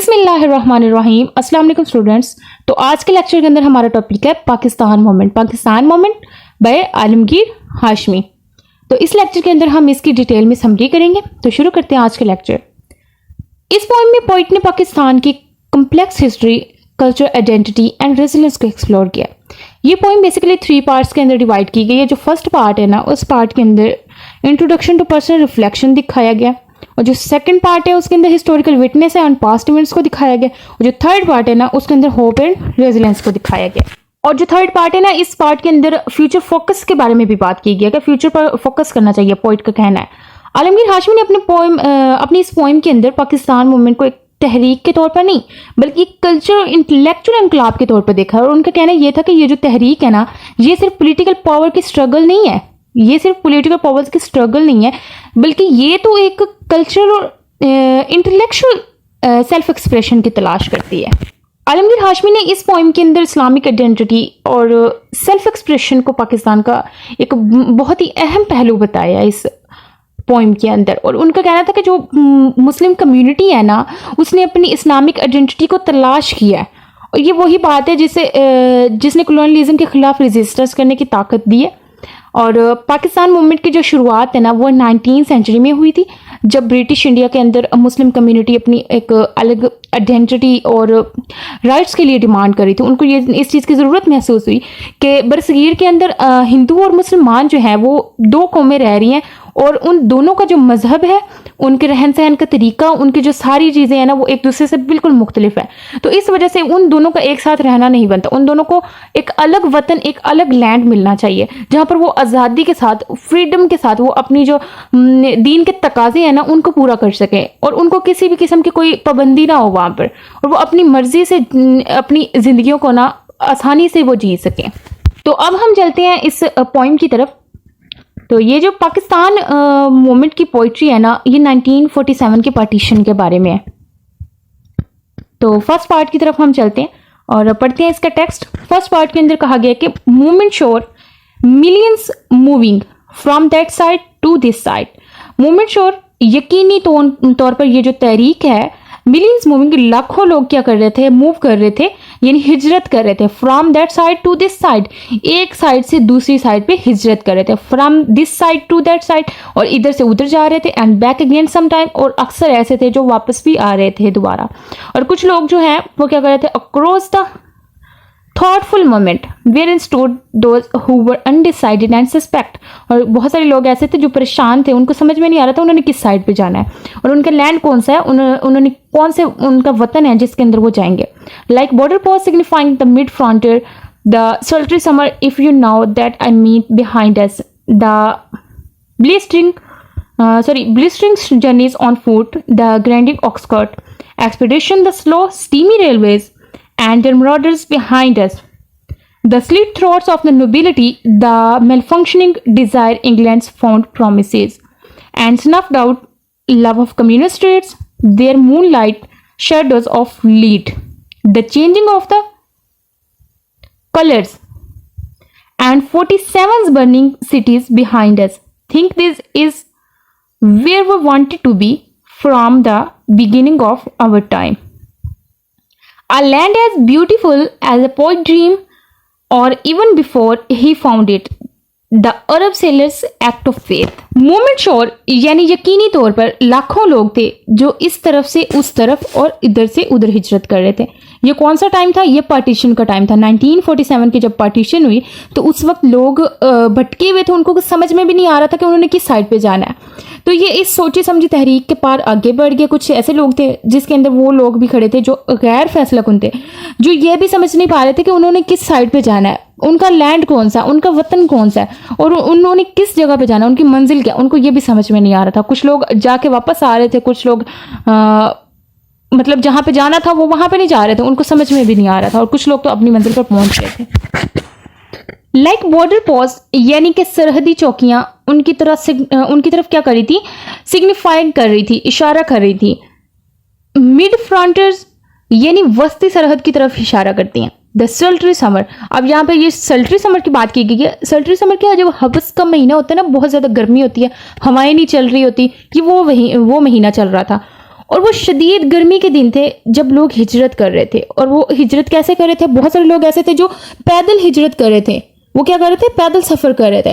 बिस्मिल्लाहिर्रहमानिर्रहीम। अस्सलाम वालेकुम स्टूडेंट्स। तो आज के लेक्चर के अंदर हमारा टॉपिक है पाकिस्तान मोमेंट बाय आलमगीर हाशमी। तो इस लेक्चर के अंदर हम इसकी डिटेल में समरी करेंगे। तो शुरू करते हैं आज के लेक्चर। इस पोएम में पोइट ने पाकिस्तान की complex history, culture, identity and resilience को एक्सप्लोर किया। ये पोएम बेसिकली 3 पार्ट्स के अंदर डिवाइड की गई है। जो फर्स्ट पार्ट है ना, उस पार्ट के अंदर इंट्रोडक्शन टू पर्सनल रिफ्लेक्शन दिखाया गया, और जो सेकंड पार्ट है उसके अंदर हिस्टोरिकल विटनेस है एंड पास्ट इवेंट्स को दिखाया गया, और जो थर्ड पार्ट है ना उसके अंदर होप एंड रेजिलियंस को दिखाया गया। और जो थर्ड पार्ट है ना, इस पार्ट के अंदर फ्यूचर फोकस के बारे में भी बात की गई है कि फ्यूचर पर फोकस करना चाहिए, पोइट का कहना है। आलमगीर हाशमी ने अपनी इस पोएम के अंदर पाकिस्तान मूवमेंट को एक तहरीक के तौर पर नहीं बल्कि कल्चर इंटेलेक्चुअल इनकलाब के तौर पर देखा। और उनका कहना यह था कि ये जो तहरीक है ना, ये सिर्फ पॉलिटिकल पावर की स्ट्रगल नहीं है, ये सिर्फ पॉलिटिकल पावर्स की स्ट्रगल नहीं है, बल्कि ये तो एक कल्चरल और इंटेलेक्चुअल सेल्फ एक्सप्रेशन की तलाश करती है। आलमगीर हाशमी ने इस पोएम के अंदर इस्लामिक आइडेंटिटी और सेल्फ एक्सप्रेशन को पाकिस्तान का एक बहुत ही अहम पहलू बताया इस पोएम के अंदर। और उनका कहना था कि जो मुस्लिम कम्युनिटी है ना, उसने अपनी इस्लामिक आइडेंटिटी को तलाश किया है, और ये वही बात है जिसने कॉलोनियलिज्म के खिलाफ रेजिस्टेंस करने की ताकत दी है। और पाकिस्तान मूवमेंट की जो शुरुआत है ना, वो 19वीं सेंचुरी में हुई थी, जब ब्रिटिश इंडिया के अंदर मुस्लिम कम्युनिटी अपनी एक अलग आइडेंटिटी और राइट्स के लिए डिमांड करी थी। उनको ये इस चीज़ की ज़रूरत महसूस हुई कि बरसगीर के अंदर हिंदू और मुसलमान जो हैं वो 2 कौमें रह रही हैं, और उन दोनों का जो मजहब है, उनके रहन सहन का तरीका, उनकी जो सारी चीज़ें हैं ना, वो एक दूसरे से बिल्कुल मुख्तलिफ है। तो इस वजह से उन दोनों का एक साथ रहना नहीं बनता। उन दोनों को एक अलग वतन, एक अलग लैंड मिलना चाहिए, जहाँ पर वो आज़ादी के साथ, फ्रीडम के साथ वो अपनी जो दीन के तकाजे हैं ना, उनको पूरा कर सकें, और उनको किसी भी किस्म की कोई पाबंदी ना हो वहाँ पर, और वो अपनी मर्जी से अपनी ज़िंदगियों को ना आसानी से वो जी सकें। तो अब हम चलते हैं इस पॉइंट की तरफ। तो ये जो पाकिस्तान मूवमेंट की पोइट्री है ना, ये 1947 के पार्टीशन के बारे में है। तो फर्स्ट पार्ट की तरफ हम चलते हैं और पढ़ते हैं इसका टेक्स्ट। फर्स्ट पार्ट के अंदर कहा गया कि मूवमेंट शोर millions moving from that side to this side. Movement शोर यकीनी तौर पर ये जो तहरीक है, मिलियंस मूविंग, लाखों लोग क्या कर रहे थे, मूव कर रहे थे, यानी हिजरत कर रहे थे। From that side to this side, एक साइड से दूसरी साइड पे हिजरत कर रहे थे। From this side to that side, और इधर से उधर जा रहे थे, and back again some time, और अक्सर ऐसे थे जो वापस भी आ रहे थे दोबारा। और कुछ लोग जो हैं वो क्या कर रहे थे, across the thoughtful moment where in stood those who were undecided and suspect. और बहुत सारे लोग ऐसे थे जो परेशान थे, उनको समझ में नहीं आ रहा था उन्होंने किस साइड पे जाना है, और उनका लैंड कौन सा है, उन्होंने कौन से उनका वतन है जिसके अंदर वो जाएंगे। Like border post signifying the mid frontier, the sultry summer if you know that I mean behind us, the blistering journeys on foot, the grinding ox cart expedition, the slow steamy railways and their marauders behind us, the slit throats of the nobility, the malfunctioning desire England's fond promises, and snuffed out love of communal streets, their moonlight shadows of lead, the changing of the colors, and 47's burning cities behind us. Think this is where we wanted to be from the beginning of our time. A land as beautiful as a poet dream, or even before he found it, the Arab sailors act of faith. Movement शोर यानी यकीनी तौर पर लाखों लोग थे जो इस तरफ से उस तरफ और इधर से उधर हिजरत कर रहे थे। ये कौन सा टाइम था? ये पार्टीशन का टाइम था। 1947 की जब पार्टीशन हुई तो उस वक्त लोग भटके हुए थे, उनको कुछ समझ में भी नहीं आ रहा था कि उन्होंने किस साइड पे जाना है। तो ये इस सोची समझी तहरीक के पार आगे बढ़ गए। कुछ ऐसे लोग थे जिसके अंदर वो लोग भी खड़े थे जो गैर फैसला कुन थे, जो ये भी समझ नहीं पा रहे थे कि उन्होंने किस साइड पे जाना है, उनका लैंड कौन सा, उनका वतन कौन सा है, और उन्होंने किस जगह पे जाना, उनकी मंजिल क्या, उनको ये भी समझ में नहीं आ रहा था। कुछ लोग जाके वापस आ रहे थे, कुछ लोग मतलब जहाँ पे जाना था वो वहाँ पे नहीं जा रहे थे, उनको समझ में भी नहीं आ रहा था, और कुछ लोग तो अपनी मंजिल पर पहुंच गए थे। लाइक बॉर्डर पोस्ट यानी कि सरहदी चौकियां उनकी तरफ क्या कर रही थी, सिग्निफाइंग कर रही थी, इशारा कर रही थी। मिड फ्रंटियर्स यानी वस्ती सरहद की तरफ इशारा करती हैं। द सल्ट्री समर, अब यहाँ पे ये सल्ट्री समर की बात की गई है। सल्ट्री समर क्या है, जब हवस का महीना होता है ना, बहुत ज़्यादा गर्मी होती है, हवाएं नहीं चल रही होती, कि वो महीना चल रहा था। और वो शदीद गर्मी के दिन थे जब लोग हिजरत कर रहे थे। और वो हिजरत कैसे कर रहे थे? बहुत सारे लोग ऐसे थे जो पैदल हिजरत कर रहे थे। वो क्या कर रहे थे? पैदल सफ़र कर रहे थे।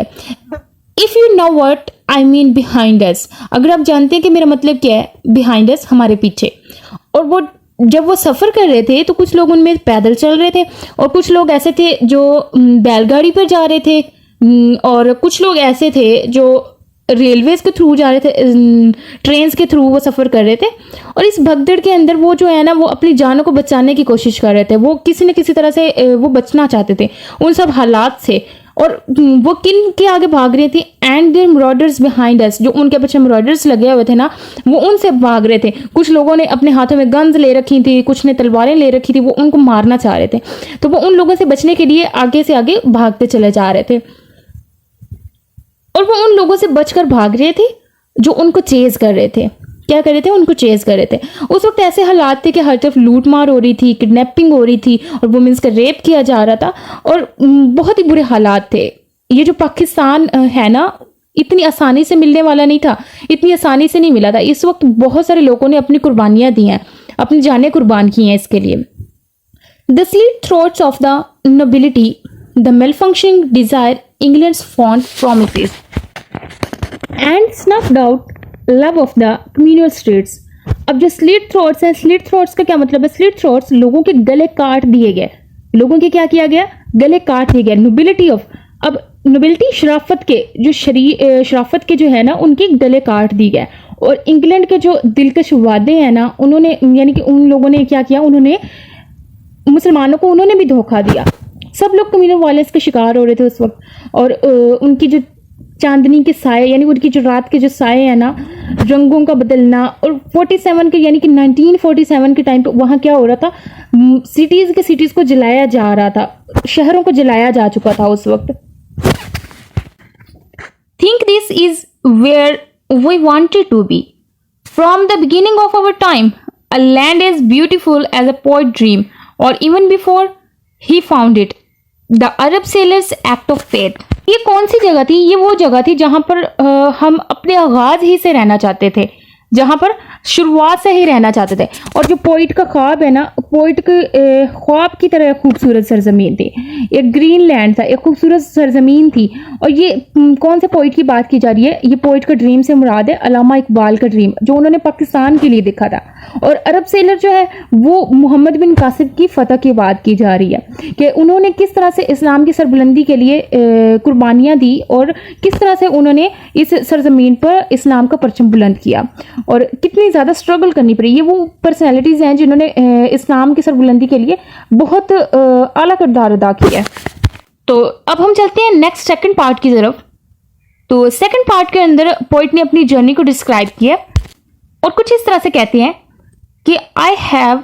If you know what I mean behind us, अगर आप जानते हैं कि मेरा मतलब क्या है, बिहाइंड अस हमारे पीछे। और वो जब वो सफ़र कर रहे थे तो कुछ लोग उनमें पैदल चल रहे थे और कुछ लोग ऐसे थे जो बैलगाड़ी पर जा रहे थे, और कुछ लोग ऐसे थे जो रेलवेज के थ्रू जा रहे थे, ट्रेन्स के थ्रू वो सफ़र कर रहे थे। और इस भगदड़ के अंदर वो जो है ना, वो अपनी जानों को बचाने की कोशिश कर रहे थे। वो किसी न किसी तरह से वो बचना चाहते थे उन सब हालात से। और वो किन के आगे भाग रही थी? एंड देयर मराडर्स बिहाइंड अस, जो उनके पीछे मराडर्स लगे हुए थे ना, वो उनसे भाग रहे थे। कुछ लोगों ने अपने हाथों में गन्स ले रखी थी, कुछ ने तलवारें ले रखी थी, वो उनको मारना चाह रहे थे। तो वो उन लोगों से बचने के लिए आगे से आगे भागते चले जा रहे थे। और वो उन लोगों से बचकर भाग रहे थे जो उनको चेज कर रहे थे। क्या कर रहे थे? उनको चेज कर रहे थे। उस वक्त ऐसे हालात थे कि हर तरफ लूट मार हो रही थी, किडनैपिंग हो रही थी और वुमेन्स का रेप किया जा रहा था और बहुत ही बुरे हालात थे। ये जो पाकिस्तान है ना, इतनी आसानी से मिलने वाला नहीं था, इतनी आसानी से नहीं मिला था। इस वक्त बहुत सारे लोगों ने अपनी कुर्बानियां दी हैं, अपनी जानें कुर्बान की हैं इसके लिए। The slit throats of the nobility, the malfunctioning desire, England's fond promises and snuffed out love of the communal states. अब जो स्लिट थ्रोट्स हैं, स्लिट थ्रोट्स का क्या मतलब है? स्लिट थ्रोट्स, लोगों के गले काट दिए गए। लोगों के क्या किया गया? गले काट दिए गए। नोबिलिटी ऑफ, अब नोबिलिटी शराफत के जो शराफत के जो है ना, उनके गले काट दिए गए। और इंग्लैंड के जो दिलकश वादे हैं ना, उन्होंने यानी कि उन लोगों ने क्या किया? उन्होंने मुसलमानों को उन्होंने भी धोखा दिया। सब लोग कम्युनल वायलेंस के शिकार हो रहे थे उस वक्त। और उनकी जो चांदनी के साए, यानी उनकी जो रात के जो साए हैं ना, रंगों का बदलना। और 47 के यानी कि 1947 के टाइम पे वहाँ क्या हो रहा था? सिटीज़ को जलाया जा रहा था, शहरों को जलाया जा चुका था उस वक्त। Think this is where we wanted to be from the beginning of our time. A land as beautiful as a poet dream और even before he found it, the Arab sailors act of faith. ये कौन सी जगह थी? ये वो जगह थी जहां पर हम अपने आगाज ही से रहना चाहते थे, जहां पर शुरुआत से ही रहना चाहते थे। और जो पोइट का ख्वाब है ना, पोइट के ख्वाब की तरह खूबसूरत सरजमीन थी, एक ग्रीन लैंड था, एक खूबसूरत सरजमीन थी। और ये कौन से पोइट की बात की जा रही है? ये पोइट का ड्रीम से मुराद है अल्लामा इकबाल का ड्रीम, जो उन्होंने पाकिस्तान के लिए देखा था। और अरब सेलर जो है वो मोहम्मद बिन कासिम की फतह की बात की जा रही है कि उन्होंने किस तरह से इस्लाम की सरबुलंदी के लिए कुर्बानियाँ दी और किस तरह से उन्होंने इस सरजमीन पर इस्लाम का परचम बुलंद किया और कितनी ज़्यादा स्ट्रगल करनी पड़ी। ये वो पर्सनैलिटीज़ हैं जिन्होंने इस्लाम की सरबुलंदी के लिए बहुत आला किरदार अदा किया है। तो अब हम चलते हैं नेक्स्ट सेकंड पार्ट की तरफ। तो सेकंड पार्ट के अंदर पोइट ने अपनी जर्नी को डिस्क्राइब किया और कुछ इस तरह से कहते हैं कि I have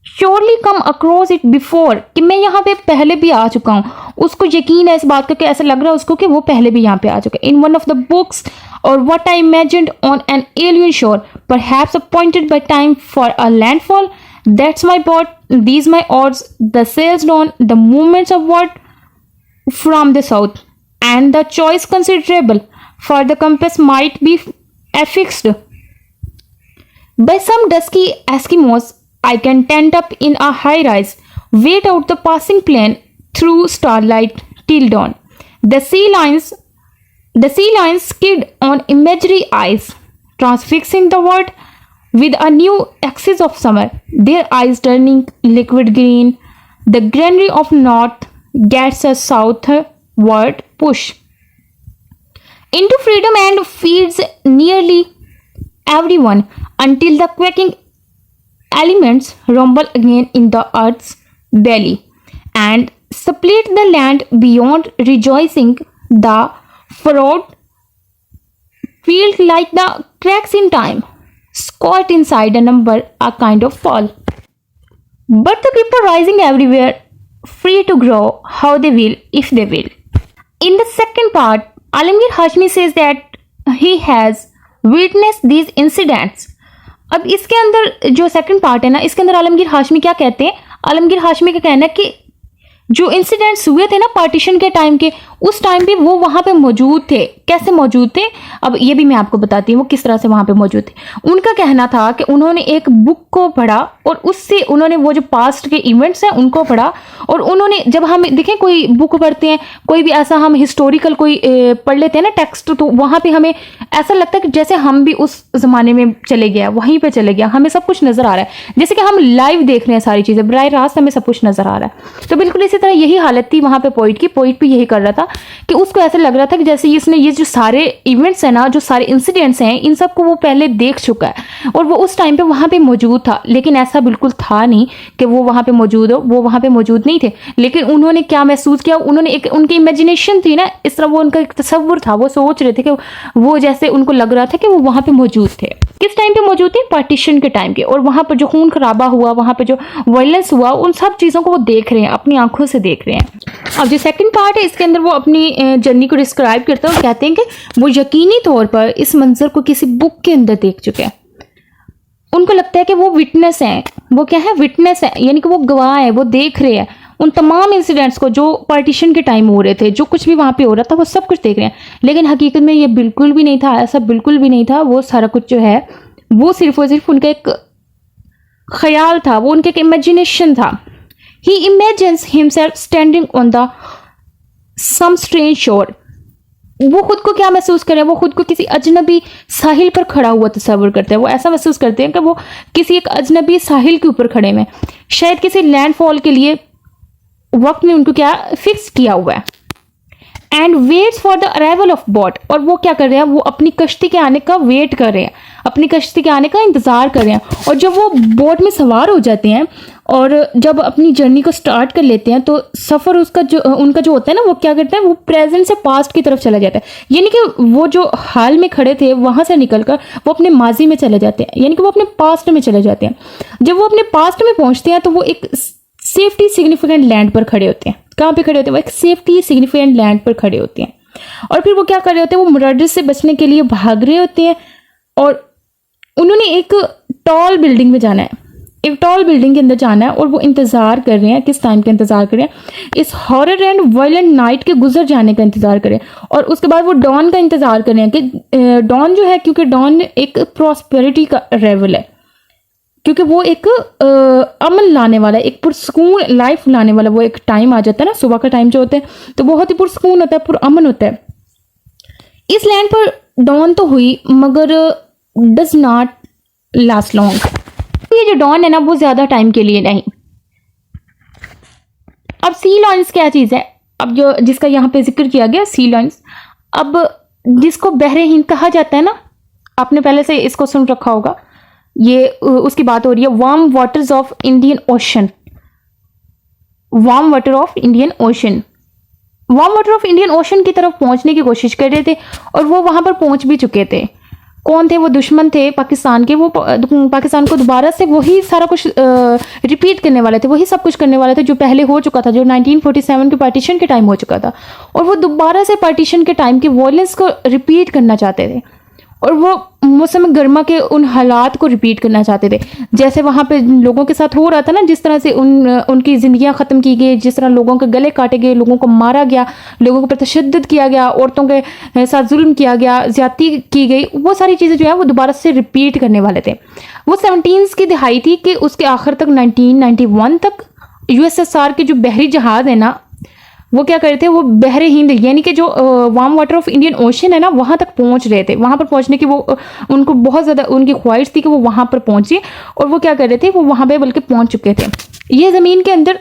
surely come across it before, कि मैं यहाँ पे पहले भी आ चुका हूँ। उसको यकीन है इस बात का कि ऐसा लग रहा है उसको कि वो पहले भी यहाँ पे आ चुका है। In one of the books और what I imagined on an alien shore, perhaps appointed by time for a landfall, that's my boat, these my oars, the sails on the movements of word from the south, and the choice considerable, for the compass might be affixed by some dusky Eskimos. I can tent up in a high rise, wait out the passing plane through starlight till dawn. The sea lions skid on imaginary eyes, transfixing the world with a new axis of summer, their eyes turning liquid green. The greenery of north gets a southward push into freedom and feeds nearly everyone until the quaking elements rumble again in the earth's belly and split the land beyond rejoicing. The fraud feels like the cracks in time, squat inside a number, a kind of fall. But the people rising everywhere, free to grow how they will if they will. In the second part, Alamgir Hashmi says that he has witnessed these incidents. अब इसके अंदर जो second part है ना, इसके अंदर आलमगीर हाशमी क्या कहते हैं? आलमगीर हाशमी का कहना है कि जो इंसिडेंट्स हुए थे ना पार्टीशन के टाइम के, उस टाइम भी वो वहां पे मौजूद थे। कैसे मौजूद थे, अब ये भी मैं आपको बताती हूँ वो किस तरह से वहां पे मौजूद थे। उनका कहना था कि उन्होंने एक बुक को पढ़ा और उससे उन्होंने वो जो पास्ट के इवेंट्स हैं उनको पढ़ा, और उन्होंने जब हम देखें कोई बुक पढ़ते हैं, कोई भी ऐसा हम हिस्टोरिकल कोई पढ़ लेते हैं ना टेक्स्ट, तो वहां पे हमें ऐसा लगता है कि जैसे हम भी उस जमाने में चले गया, वहीं पे चले गया, हमें सब कुछ नजर आ रहा है, जैसे कि हम लाइव देख रहे हैं सारी चीजें, बराह रास्त हमें सब कुछ नजर आ रहा है। तो बिल्कुल इसी तरह यही हालत थी वहां पे पोइट की। पोइट भी यही कर रहा था कि उसको ऐसा लग रहा था कि जैसे इसने ये जो सारे इवेंट्स हैं ना, जो सारे इंसिडेंट्स हैं, इन सबको वो पहले देख चुका है और वो उस टाइम पे वहां पे मौजूद था। लेकिन ऐसा बिल्कुल था नहीं कि वो वहां पे मौजूद हो, वो वहां पे मौजूद नहीं थे। लेकिन उन्होंने क्या महसूस किया, उन्होंने एक उनकी इमेजिनेशन थी ना, इस तरह वो उनका एक तस्वुर था, वो सोच रहे थे कि वो जैसे उनको लग रहा था कि वो वहां पे मौजूद थे। किस टाइम पे मौजूद थे, पार्टीशन के टाइम के, और वहां पर जो खून खराबा हुआ, वहां पे जो वायलेंस हुआ, उन सब चीजों को वो देख रहे हैं, अपनी आंखों से देख रहे हैं। अब जो सेकंड पार्ट है इसके अंदर वो अपनी जर्नी को डिस्क्राइब करते हैं और कहते हैं कि वो यकीनी तौर पर इस मंजर को किसी बुक के अंदर देख चुके हैं। उनको लगता है कि वो विटनेस है, वो क्या है, विटनेस है, यानी कि वो गवाह है, वो देख रहे हैं उन तमाम इंसिडेंट्स को जो पार्टीशन के टाइम हो रहे थे, जो कुछ भी वहां पे हो रहा था वो सब कुछ देख रहे हैं। लेकिन हकीकत में ये बिल्कुल भी नहीं था, ऐसा बिल्कुल भी नहीं था। वो सारा कुछ जो है वो सिर्फ और सिर्फ उनका एक ख्याल था, वो उनका एक इमेजिनेशन था। He imagines himself standing on the some strange shore. वो खुद को क्या महसूस करें, वो खुद को किसी अजनबी साहिल पर खड़ा हुआ तस्वर करते हैं। वो ऐसा महसूस करते हैं कि वो किसी एक अजनबी साहिल के ऊपर खड़े हैं, शायद किसी लैंडफॉल के लिए वक्त ने उनको क्या फिक्स किया हुआ है। And waits for the arrival of boat. और वो क्या कर रहे हैं, वो अपनी कश्ती के आने का वेट कर रहे हैं, अपनी कश्ती के आने का इंतजार कर रहे हैं। और जब वो बोट में सवार हो जाते हैं और जब अपनी जर्नी को स्टार्ट कर लेते हैं, तो सफ़र उसका जो उनका जो होता है ना, वो क्या करता है, वो प्रेजेंट से पास्ट की तरफ चला जाता है। यानी कि वो जो हाल में खड़े थे वहां से निकलकर वो अपने माजी में चले जाते हैं, यानी कि वो अपने पास्ट में चले जाते हैं। जब वो अपने पास्ट में पहुंचते हैं तो वो एक सेफ्टी सिग्निफिकेंट लैंड पर खड़े होते हैं। कहाँ पे खड़े होते हैं, वो एक सेफ्टी सिग्निफिकेंट लैंड पर खड़े होते हैं। और फिर वो क्या कर रहे होते हैं, वो मर्डर से बचने के लिए भाग रहे होते हैं। और उन्होंने एक टॉल बिल्डिंग में जाना है, एक टॉल बिल्डिंग के अंदर जाना है, और वो इंतजार कर रहे हैं। किस टाइम का इंतजार कर रहे हैं, इस हॉरर एंड वायलेंट नाइट के गुजर जाने का इंतजार कर रहे हैं। और उसके बाद वो डॉन का इंतजार कर रहे हैं कि डॉन जो है, क्योंकि डॉन एक प्रॉस्पेरिटी का रेवल है, क्योंकि वो एक अमन लाने वाला, एक पुरसकून लाइफ लाने वाला वो एक टाइम आ जाता है ना, सुबह का टाइम जो होता है तो बहुत ही पुरसकून होता है, पुरअमन होता है। इस लैंड पर डॉन तो हुई मगर डज नॉट लास्ट लॉन्ग। ये जो डॉन है ना वो ज्यादा टाइम के लिए नहीं। अब सी लॉयंस क्या चीज है, अब जो जिसका यहाँ पे जिक्र किया गया सी लॉयंस, अब जिसको बहरे हिंद कहा जाता है ना, आपने पहले से इसको सुन रखा होगा, ये उसकी बात हो रही है। Warm waters of Indian ocean, warm water of Indian ocean, warm water of Indian ocean की तरफ पहुंचने की कोशिश कर रहे थे और वो वहां पर पहुंच भी चुके थे। कौन थे वो, दुश्मन थे पाकिस्तान के। वो पाकिस्तान को दोबारा से वही सारा कुछ रिपीट करने वाले थे, वही सब कुछ करने वाले थे जो पहले हो चुका था, जो 1947 के पार्टीशन के टाइम हो चुका था। और वो दोबारा से पार्टीशन के टाइम के वॉयलेंस को रिपीट करना चाहते थे, और वो मौसम गर्मा के उन हालात को रिपीट करना चाहते थे, जैसे वहाँ पे लोगों के साथ हो रहा था ना, जिस तरह से उनकी ज़िंदगियाँ ख़त्म की गई, जिस तरह लोगों के गले काटे गए, लोगों को मारा गया, लोगों पर तशद्दुद किया गया, औरतों के साथ जुल्म किया गया, ज़्यादती की गई, वो सारी चीज़ें जो है वो दोबारा से रिपीट करने वाले थे। वो 17 की दिहाई थी कि उसके आखिर तक 1991 तक USSR के जो बहरी जहाज़ है ना, वो क्या कर रहे थे, वो बहरे हिंद यानी कि जो warm water of Indian ocean है ना, वहाँ तक पहुँच रहे थे। वहाँ पर पहुँचने की वो उनको बहुत ज़्यादा उनकी ख्वाहिश थी कि वो वहाँ पर पहुँचे, और वो क्या कर रहे थे, वो वहाँ पे बल्कि पहुँच चुके थे। ये ज़मीन के अंदर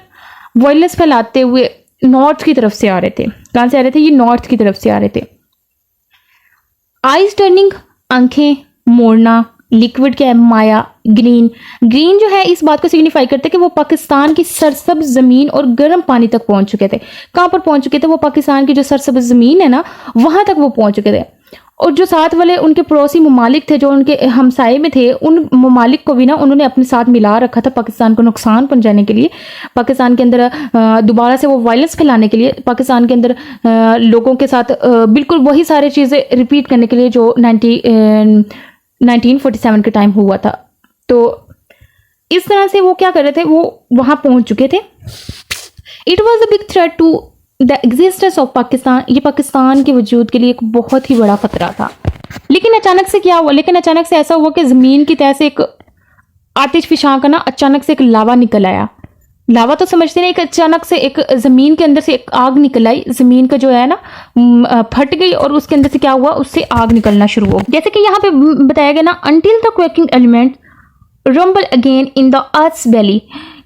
वायलेंस फैलाते हुए नॉर्थ की तरफ से आ रहे थे। कहाँ से आ रहे थे, ये नॉर्थ की तरफ से आ रहे थे। आइज टर्निंग, आंखें मोड़ना, लिक्विड क्या है, माया, ग्रीन। ग्रीन जो है इस बात को सिग्निफाई करते हैं कि वो पाकिस्तान की सरसब्ज जमीन और गर्म पानी तक पहुंच चुके थे। कहाँ पर पहुंच चुके थे, वो पाकिस्तान की जो सरसब्ज जमीन है ना, वहां तक वो पहुंच चुके थे। और जो साथ वाले उनके पड़ोसी ममालिक थे, जो उनके हमसाये में थे, उन ममालिक को भी ना उन्होंने अपने साथ मिला रखा था पाकिस्तान को नुकसान पहुंचाने के लिए, पाकिस्तान के अंदर दोबारा से वो वायलेंस फैलाने के लिए, पाकिस्तान के अंदर लोगों के साथ बिल्कुल वही सारी चीज़ें रिपीट करने के लिए जो 1947 के टाइम हुआ था। तो इस तरह से वो क्या कर रहे थे, वो वहां पहुंच चुके थे। It was a big threat to the existence of Pakistan, ये पाकिस्तान के वजूद के लिए एक बहुत ही बड़ा खतरा था। लेकिन अचानक से क्या हुआ, लेकिन अचानक से ऐसा हुआ कि ज़मीन की तह से एक आतिश फिशां का ना अचानक से एक लावा निकल आया। लावा तो समझते नहीं, कि अचानक से एक ज़मीन के अंदर से एक आग निकल आई, ज़मीन का जो है ना फट गई और उसके अंदर से क्या हुआ, उससे आग निकलना शुरू हो गई। जैसे कि यहाँ पे बताया गया ना, until the quaking element rumble again in the earth's belly,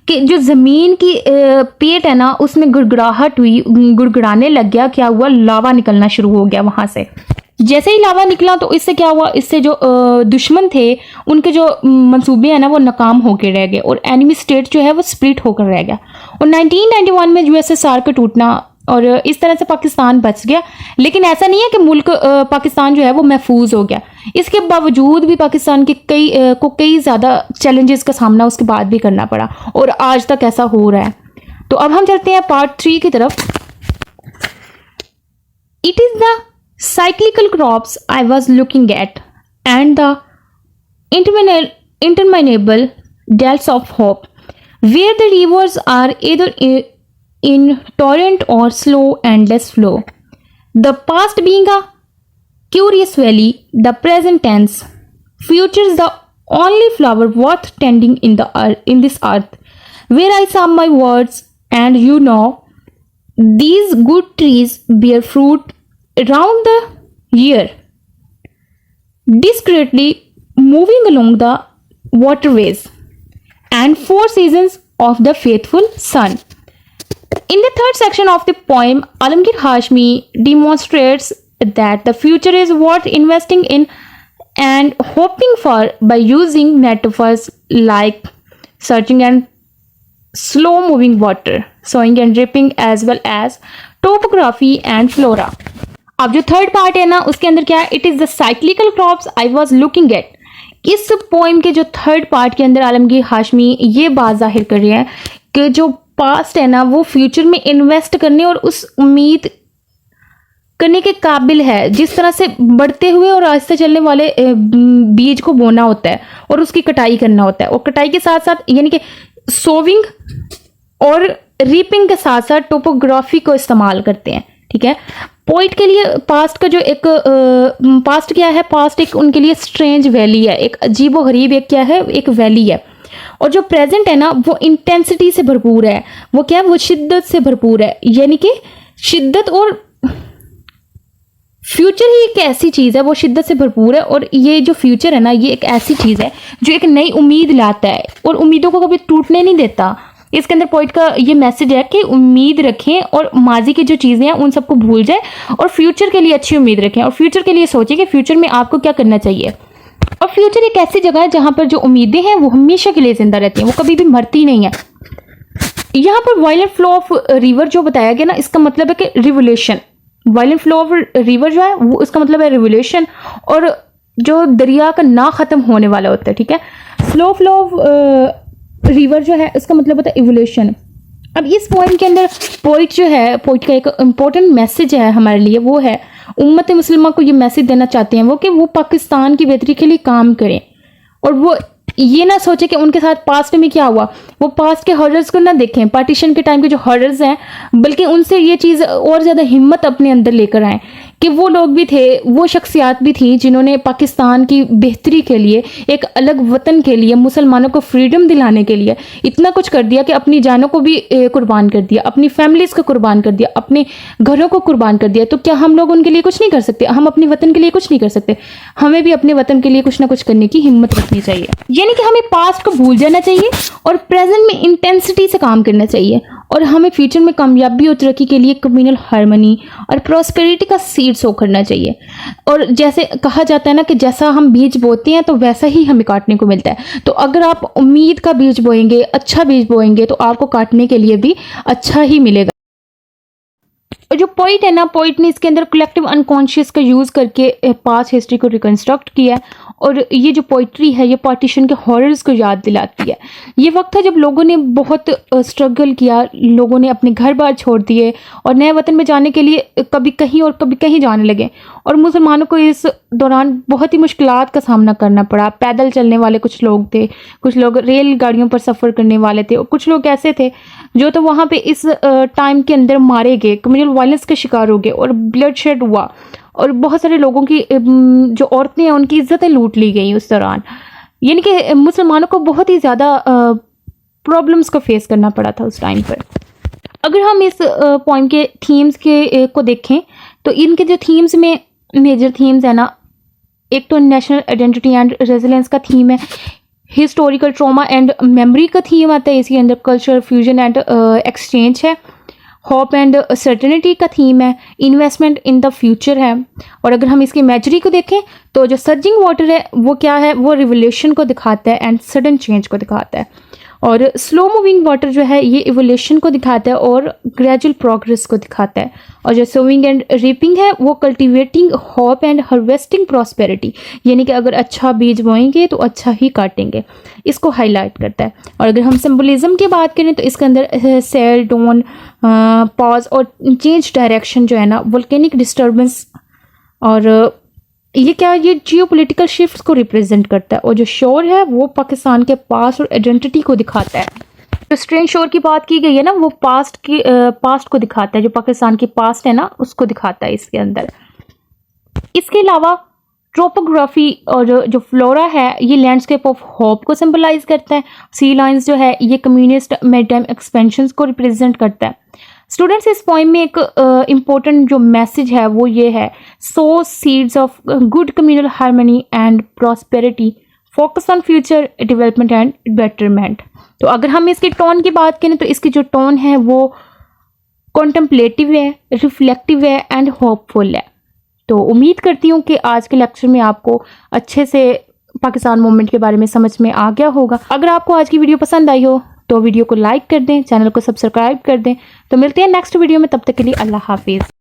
कि जो ज़मीन की पेट है ना उसमें गुड़गुड़ाहट हुई, गुड़गुड़ाने लग गया। क्या हुआ, लावा निकलना शुरू हो गया वहां से। जैसे ही लावा निकला तो इससे क्या हुआ, इससे जो दुश्मन थे उनके जो मंसूबे हैं ना वो नाकाम होकर रह गए और एनिमी स्टेट जो है वो स्प्लिट होकर रह गया। और 1991 में यूएसएसआर का टूटना, और इस तरह से पाकिस्तान बच गया। लेकिन ऐसा नहीं है कि मुल्क पाकिस्तान जो है वो महफूज हो गया। इसके बावजूद भी पाकिस्तान के कई ज़्यादा चैलेंजेस का सामना उसके बाद भी करना पड़ा और आज तक ऐसा हो रहा है। तो अब हम चलते हैं पार्ट 3 की तरफ। It is the cyclical crops I was looking at, and the interminable delts of hope, where the rivers are either in torrent or slow endless flow. The past being a curious valley, the present tense, future's the only flower worth tending in this earth, where I saw my words, and you know, these good trees bear fruit around the year, discreetly moving along the waterways and 4 seasons of the faithful sun. In the third section of the poem, Alamgir Hashmi demonstrates that the future is worth investing in and hoping for by using metaphors like searching and slow moving water, sowing and reaping, as well as topography and flora. अब जो third part है ना उसके अंदर क्या है, it is the cyclical crops I was looking at. इस poem के जो थर्ड पार्ट के अंदर आलमगीर हाशमी ये बात जाहिर कर रहे हैं कि जो पास्ट है ना वो फ्यूचर में इन्वेस्ट करने और उस उम्मीद करने के काबिल है, जिस तरह से बढ़ते हुए और आहिस्ते चलने वाले बीज को बोना होता है और उसकी कटाई करना होता है, और कटाई के साथ साथ यानी कि सोविंग और रीपिंग के साथ साथ टोपोग्राफी को इस्तेमाल करते हैं। ठीक है, पोइट के लिए पास्ट का जो एक पास्ट क्या है, पास्ट एक उनके लिए स्ट्रेंज वैली है, एक अजीबो गरीब एक क्या है, एक वैली है। और जो प्रेजेंट है ना वो इंटेंसिटी से भरपूर है, वो क्या है, वो शिद्दत से भरपूर है, यानी कि शिद्दत। और फ्यूचर ही एक ऐसी चीज़ है, वो शिद्दत से भरपूर है। और ये जो फ्यूचर है ना ये एक ऐसी चीज़ है जो एक नई उम्मीद लाता है और उम्मीदों को कभी टूटने नहीं देता। इसके अंदर पोइट का ये मैसेज है कि उम्मीद रखें और माजी की जो चीज़ें हैं उन सबको भूल जाए और फ्यूचर के लिए अच्छी उम्मीद रखें और फ्यूचर के लिए सोचें कि फ्यूचर में आपको क्या करना चाहिए। और फ्यूचर एक ऐसी जगह है जहाँ पर जो उम्मीदें हैं वो हमेशा के लिए जिंदा रहती हैं, वो कभी भी मरती नहीं है। यहाँ पर वायलेंट फ्लो ऑफ रिवर जो बताया गया ना, इसका मतलब है कि revolution. Violent flow of river जो है वो इसका मतलब है रिवोल्यूशन, और जो दरिया का ना ख़त्म होने वाला होता है। ठीक है, स्लो फ्लो ऑफ रिवर जो है इसका मतलब होता है इवोल्यूशन। अब इस पोइम के अंदर पोइट जो है, पोइट का एक इम्पोर्टेंट मैसेज है हमारे लिए, वो है उम्मत मुसलमान को ये मैसेज देना चाहते हैं वो कि वो पाकिस्तान की बेहतरी के लिए काम करें और वो ये ना सोचे कि उनके साथ पास्ट में क्या हुआ, वो पास्ट के हॉरर्स को ना देखें, पार्टीशन के टाइम के जो हॉरर्स हैं, बल्कि उनसे ये चीज़ और ज़्यादा हिम्मत अपने अंदर लेकर आएँ कि वो लोग भी थे, वो शख्सियात भी थी जिन्होंने पाकिस्तान की बेहतरी के लिए, एक अलग वतन के लिए, मुसलमानों को फ्रीडम दिलाने के लिए इतना कुछ कर दिया कि अपनी जानों को भी कुर्बान कर दिया, अपनी फैमिलीज़ को कुर्बान कर दिया, अपने घरों को कुर्बान कर दिया। तो क्या हम लोग उनके लिए कुछ नहीं कर सकते? हम अपने वतन के लिए कुछ नहीं कर सकते? हमें भी अपने वतन के लिए कुछ ना कुछ करने की हिम्मत रखनी चाहिए। यानी कि हमें पास्ट को भूल जाना चाहिए और प्रेजेंट में इंटेंसिटी से काम करना चाहिए, और हमें फ्यूचर में कामयाबी और तरक्की के लिए कम्युनल हार्मनी और प्रॉस्पेरिटी का सीड सो करना चाहिए। और जैसे कहा जाता है ना कि जैसा हम बीज बोते हैं तो वैसा ही हमें काटने को मिलता है। तो अगर आप उम्मीद का बीज बोएंगे, अच्छा बीज बोएंगे, तो आपको काटने के लिए भी अच्छा ही मिलेगा। जो पोइट है ना, पोइट ने इसके अंदर कलेक्टिव अनकॉन्शियस का यूज़ करके पास्ट हिस्ट्री को रिकंस्ट्रक्ट किया है। और ये जो पोइट्री है ये पार्टीशन के हॉरर्स को याद दिलाती है। ये वक्त था जब लोगों ने बहुत स्ट्रगल किया, लोगों ने अपने घर बार छोड़ दिए और नए वतन में जाने के लिए कभी कहीं और कभी कहीं जाने लगे। और मुसलमानों को इस दौरान बहुत ही मुश्किलात का सामना करना पड़ा। पैदल चलने वाले कुछ लोग थे, कुछ लोग रेल गाड़ियों पर सफ़र करने वाले थे, और कुछ लोग ऐसे थे जो तो वहाँ पे इस टाइम के अंदर मारे गए, कम्युनल वायलेंस का शिकार हो गए और ब्लड शेड हुआ। और बहुत सारे लोगों की जो औरतें हैं उनकी इज्जतें लूट ली गई उस दौरान। यानी कि मुसलमानों को बहुत ही ज़्यादा प्रॉब्लम्स को फेस करना पड़ा था उस टाइम पर। अगर हम इस पोइम के थीम्स के को देखें तो इनके जो थीम्स में मेजर थीम्स है ना, एक तो नेशनल आइडेंटिटी एंड रेजिलेंस का थीम है, हिस्टोरिकल ट्रॉमा एंड मेमोरी का थीम आता है इसके अंदर, कल्चरल फ्यूजन एंड एक्सचेंज है, होप एंड सर्टेनिटी का थीम है, इन्वेस्टमेंट इन द फ्यूचर है। और अगर हम इसकी इमेजरी को देखें तो जो सर्जिंग वाटर है वो क्या है, वो रिवोल्यूशन को दिखाता है एंड सडन चेंज को दिखाता है। और स्लो मूविंग वाटर जो है ये इवोल्यूशन को दिखाता है और ग्रेजुअल प्रोग्रेस को दिखाता है। और जो सोविंग एंड रीपिंग है वो cultivating hope and harvesting prosperity, यानी कि अगर अच्छा बीज बोएंगे तो अच्छा ही काटेंगे, इसको हाईलाइट करता है। और अगर हम सिंबलिज्म की बात करें तो इसके अंदर सेल, डोन, पॉज और चेंज डायरेक्शन जो है ना, वोल्केनिक डिस्टर्बेंस, और ये क्या, ये जियोपॉलिटिकल शिफ्ट्स को रिप्रेजेंट करता है। और जो शोर है वो पाकिस्तान के पास्ट और आइडेंटिटी को दिखाता है। जो स्ट्रेंज शोर की बात की गई है ना, वो पास्ट को दिखाता है, जो पाकिस्तान की पास्ट है ना उसको दिखाता है इसके अंदर। इसके अलावा ट्रोपोग्राफी और जो फ्लोरा है ये लैंडस्केप ऑफ होप को सिंबलाइज करता है। सी लाइंस जो है ये कम्युनिस्ट मैरीटाइम एक्सपेंशन को रिप्रेजेंट करता है। स्टूडेंट्स, इस पोइम में एक इम्पोर्टेंट जो मैसेज है वो ये है, so seeds of good communal harmony and prosperity, focus on future development and betterment. तो अगर हम इसके टोन की बात करें तो इसकी जो टोन है वो कॉन्टेम्पलेटिव है, रिफ्लेक्टिव है एंड होपफुल है। तो उम्मीद करती हूँ कि आज के लेक्चर में आपको अच्छे से पाकिस्तान मूवमेंट के बारे में समझ में आ गया होगा। अगर आपको आज की वीडियो पसंद आई हो तो वीडियो को लाइक कर दें, चैनल को सब्सक्राइब कर दें। तो मिलते हैं नेक्स्ट वीडियो में, तब तक के लिए अल्लाह हाफिज़।